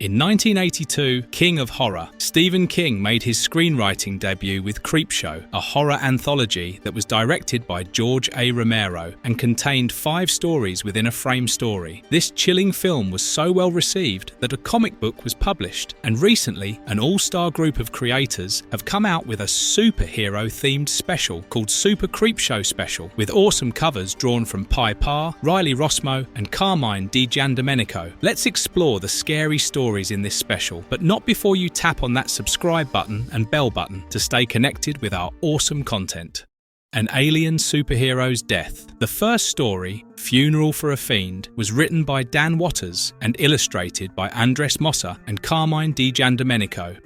In 1982, king of horror, Stephen King made his screenwriting debut with Creepshow, a horror anthology that was directed by George A. Romero and contained 5 stories within a frame story. This chilling film was so well received that a comic book was published, and recently, an all-star group of creators have come out with a superhero-themed special called Super Creepshow Special, with awesome covers drawn from Pi Pa, Riley Rossmo, and Carmine Di Let's explore the scary stories in this special, but not before you tap on that subscribe button and bell button to stay connected with our awesome content. An alien superhero's death. The first story, Funeral for a Fiend, was written by Dan Watters and illustrated by Andres Mossa and Carmine Di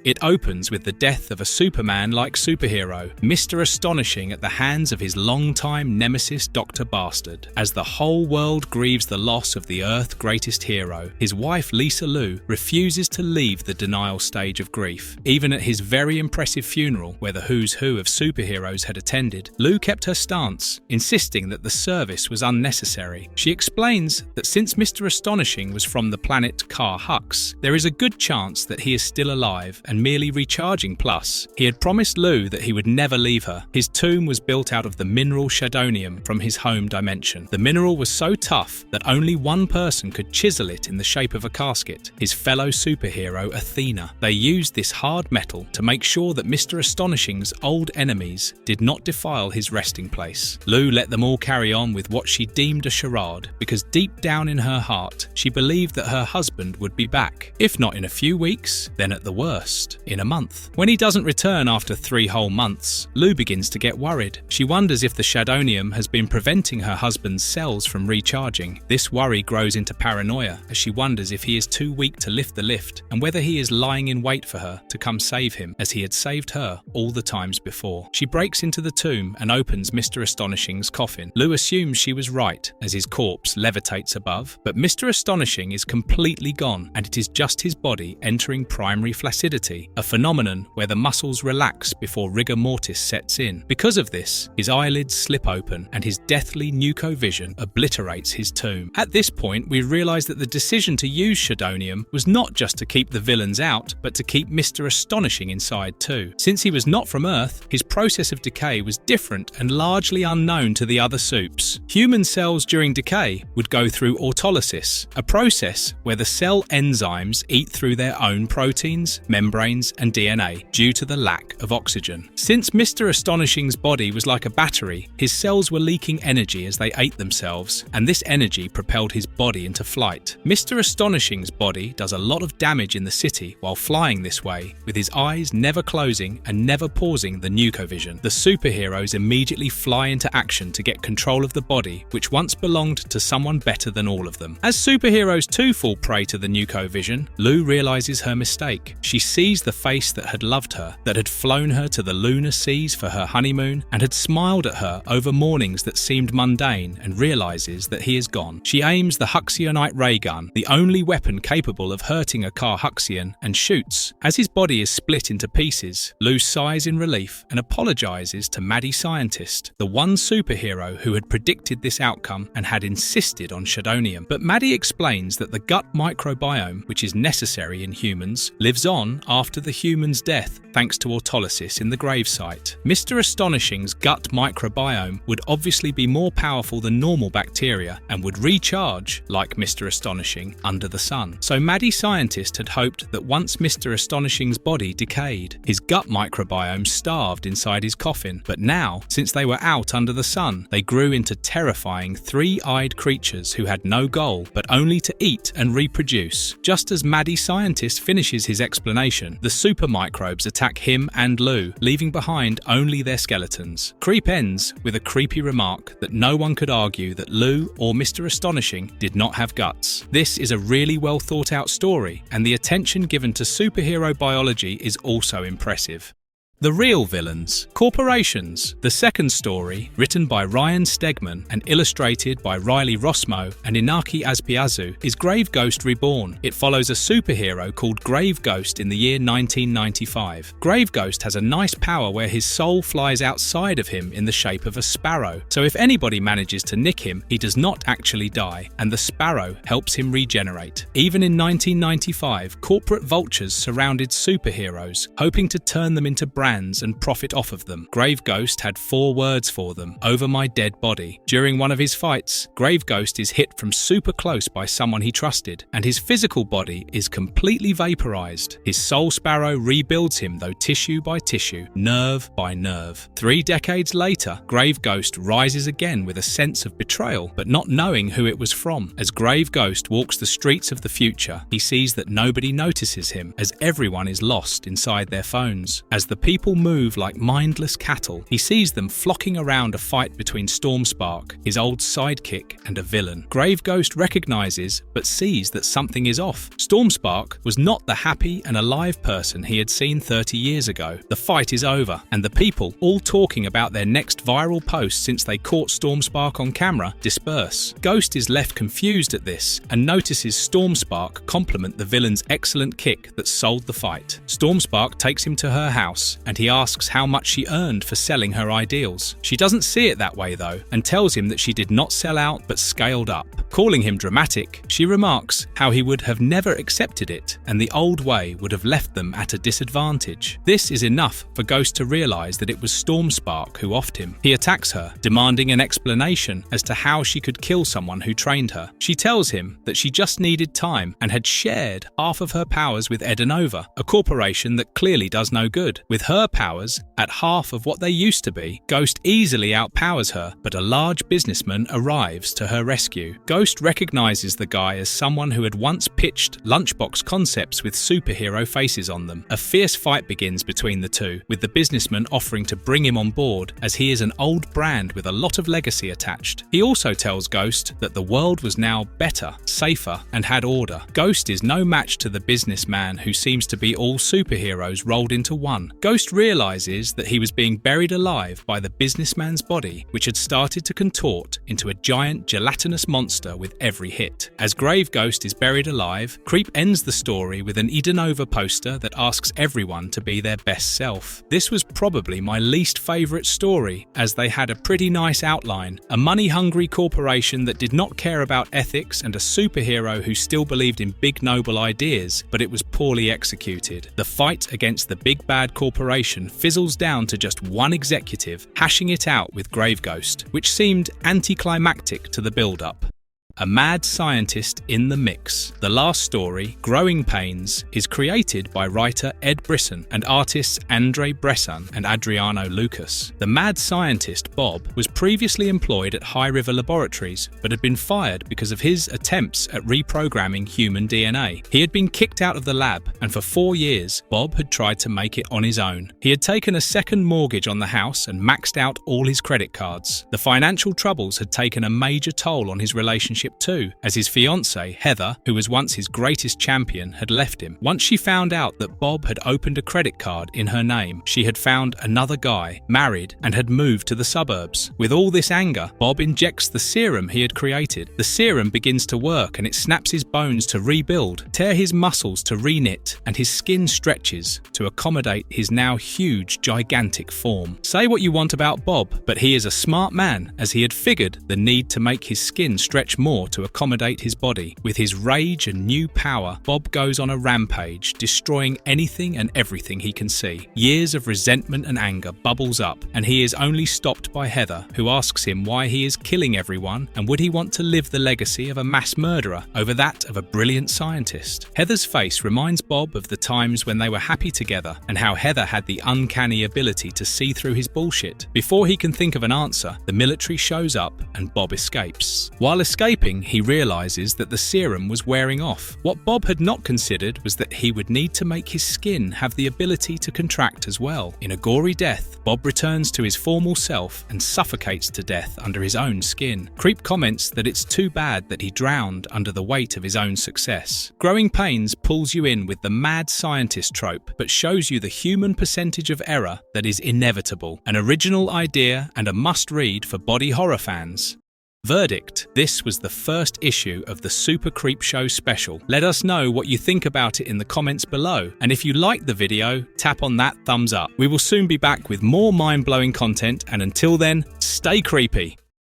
It opens with the death of a Superman-like superhero, Mr. Astonishing, at the hands of his longtime nemesis Dr. Bastard. As the whole world grieves the loss of the Earth's greatest hero, his wife Lisa Lou refuses to leave the denial stage of grief. Even at his very impressive funeral, where the who's who of superheroes had attended, Lou kept her stance, insisting that the service was unnecessary. She explains that since Mr. Astonishing was from the planet Kar Hux, there is a good chance that he is still alive and merely recharging. Plus, he had promised Lou that he would never leave her. His tomb was built out of the mineral Shadonium from his home dimension. The mineral was so tough that only one person could chisel it in the shape of a casket, his fellow superhero Athena. They used this hard metal to make sure that Mr. Astonishing's old enemies did not defile his resting place. Lou let them all carry on with what she deemed a charade, because deep down in her heart, she believed that her husband would be back. If not in a few weeks, then at the worst, in a month. When he doesn't return after 3 whole months, Lou begins to get worried. She wonders if the Shadonium has been preventing her husband's cells from recharging. This worry grows into paranoia as she wonders if he is too weak to lift the lift and whether he is lying in wait for her to come save him, as he had saved her all the times before. She breaks into the tomb and opens Mr. Astonishing's coffin. Lou assumes she was right as his corpse levitates above, but Mr. Astonishing is completely gone, and it is just his body entering primary flaccidity, a phenomenon where the muscles relax before rigor mortis sets in. Because of this, his eyelids slip open and his deathly nuco-vision obliterates his tomb. At this point, we realise that the decision to use Shadonium was not just to keep the villains out, but to keep Mr. Astonishing inside too. Since he was not from Earth, his process of decay was different and largely unknown to the other soups. Human cells during decay would go through autolysis, a process where the cell enzymes eat through their own proteins, membranes, and DNA due to the lack of oxygen. Since Mr. Astonishing's body was like a battery, his cells were leaking energy as they ate themselves, and this energy propelled his body into flight. Mr. Astonishing's body does a lot of damage in the city while flying this way, with his eyes never closing and never pausing the nucovision. The superheroes immediately fly into action to get control of the body, which once belonged to someone better than all of them. As superheroes too fall prey to the nucovision, Lou realizes her mistake. She sees the face that had loved her, that had flown her to the lunar seas for her honeymoon, and had smiled at her over mornings that seemed mundane, and realizes that he is gone. She aims the Huxionite ray gun, the only weapon capable of hurting a Kar Huxian, and shoots. As his body is split into pieces, Lou sighs in relief and apologizes to Maddie Scientist, the one superhero who had predicted this outcome and had insisted on Shadonium. But Maddie explains that the gut microbiome, which is necessary in humans, lives on after the human's death thanks to autolysis in the gravesite. Mr. Astonishing's gut microbiome would obviously be more powerful than normal bacteria and would recharge, like Mr. Astonishing, under the sun. So Maddie Scientist had hoped that once Mr. Astonishing's body decayed, his gut microbiome starved inside his coffin. But now, since they were out under the sun, they grew into terrifying 3-eyed creatures who had no goal but only to eat and reproduce. Just as Maddie Scientist finishes his explanation, the supermicrobes attack him and Lou, leaving behind only their skeletons. Creep ends with a creepy remark that no one could argue that Lou or Mr. Astonishing did not have guts. This is a really well thought out story, and the attention given to superhero biology is also impressive. The real villains, corporations. The second story, written by Ryan Stegman and illustrated by Riley Rossmo and Inaki Azpiazu, is Grave Ghost Reborn. It follows a superhero called Grave Ghost in the year 1995. Grave Ghost has a nice power where his soul flies outside of him in the shape of a sparrow. So if anybody manages to nick him, he does not actually die, and the sparrow helps him regenerate. Even in 1995, corporate vultures surrounded superheroes, hoping to turn them into brands and profit off of them. Grave Ghost had 4 words for them: over my dead body. During one of his fights, Grave Ghost is hit from super close by someone he trusted, and his physical body is completely vaporized. His soul sparrow rebuilds him though tissue by tissue, nerve by nerve. 3 decades later, Grave Ghost rises again with a sense of betrayal, but not knowing who it was from. As Grave Ghost walks the streets of the future, he sees that nobody notices him, as everyone is lost inside their phones. As the people move like mindless cattle, he sees them flocking around a fight between Stormspark, his old sidekick, and a villain. Grave Ghost recognizes but sees that something is off. Stormspark was not the happy and alive person he had seen 30 years ago. The fight is over, and the people, all talking about their next viral post since they caught Stormspark on camera, disperse. Ghost is left confused at this and notices Stormspark compliment the villain's excellent kick that sold the fight. Stormspark takes him to her house and he asks how much she earned for selling her ideals. She doesn't see it that way though, and tells him that she did not sell out but scaled up. Calling him dramatic, she remarks how he would have never accepted it, and the old way would have left them at a disadvantage. This is enough for Ghost to realise that it was Stormspark who offed him. He attacks her, demanding an explanation as to how she could kill someone who trained her. She tells him that she just needed time and had shared half of her powers with Edenova, a corporation that clearly does no good. With her powers at half of what they used to be, Ghost easily outpowers her, but a large businessman arrives to her rescue. Ghost recognises the guy as someone who had once pitched lunchbox concepts with superhero faces on them. A fierce fight begins between the two, with the businessman offering to bring him on board as he is an old brand with a lot of legacy attached. He also tells Ghost that the world was now better, safer, and had order. Ghost is no match to the businessman who seems to be all superheroes rolled into one. Ghost realises that he was being buried alive by the businessman's body, which had started to contort into a giant gelatinous monster with every hit. As Grave Ghost is buried alive, Creep ends the story with an Edenova poster that asks everyone to be their best self. This was probably my least favourite story, as they had a pretty nice outline, a money-hungry corporation that did not care about ethics and a superhero who still believed in big noble ideas, but it was poorly executed. The fight against the big bad corporation fizzles down to just one executive hashing it out with Grave Ghost, which seemed anticlimactic to the build-up. A mad scientist in the mix. The last story, Growing Pains, is created by writer Ed Brisson and artists Andre Bresson and Adriano Lucas. The mad scientist, Bob, was previously employed at High River Laboratories, but had been fired because of his attempts at reprogramming human DNA. He had been kicked out of the lab, and for 4 years, Bob had tried to make it on his own. He had taken a second mortgage on the house and maxed out all his credit cards. The financial troubles had taken a major toll on his relationship too, as his fiancée, Heather, who was once his greatest champion, had left him. Once she found out that Bob had opened a credit card in her name, she had found another guy, married, and had moved to the suburbs. With all this anger, Bob injects the serum he had created. The serum begins to work and it snaps his bones to rebuild, tear his muscles to reknit, and his skin stretches to accommodate his now huge, gigantic form. Say what you want about Bob, but he is a smart man, as he had figured the need to make his skin stretch more to accommodate his body. With his rage and new power, Bob goes on a rampage, destroying anything and everything he can see. Years of resentment and anger bubbles up, and he is only stopped by Heather, who asks him why he is killing everyone and would he want to live the legacy of a mass murderer over that of a brilliant scientist. Heather's face reminds Bob of the times when they were happy together and how Heather had the uncanny ability to see through his bullshit. Before he can think of an answer, the military shows up and Bob escapes. While escaping, sleeping, he realizes that the serum was wearing off. What Bob had not considered was that he would need to make his skin have the ability to contract as well. In a gory death, Bob returns to his formal self and suffocates to death under his own skin. Creep comments that it's too bad that he drowned under the weight of his own success. Growing Pains pulls you in with the mad scientist trope, but shows you the human percentage of error that is inevitable. An original idea and a must-read for body horror fans. Verdict: this was the first issue of the Super Creepshow special. Let us know what you think about it in the comments below, and if you liked the video, tap on that thumbs up. We will soon be back with more mind-blowing content, and until then, stay creepy!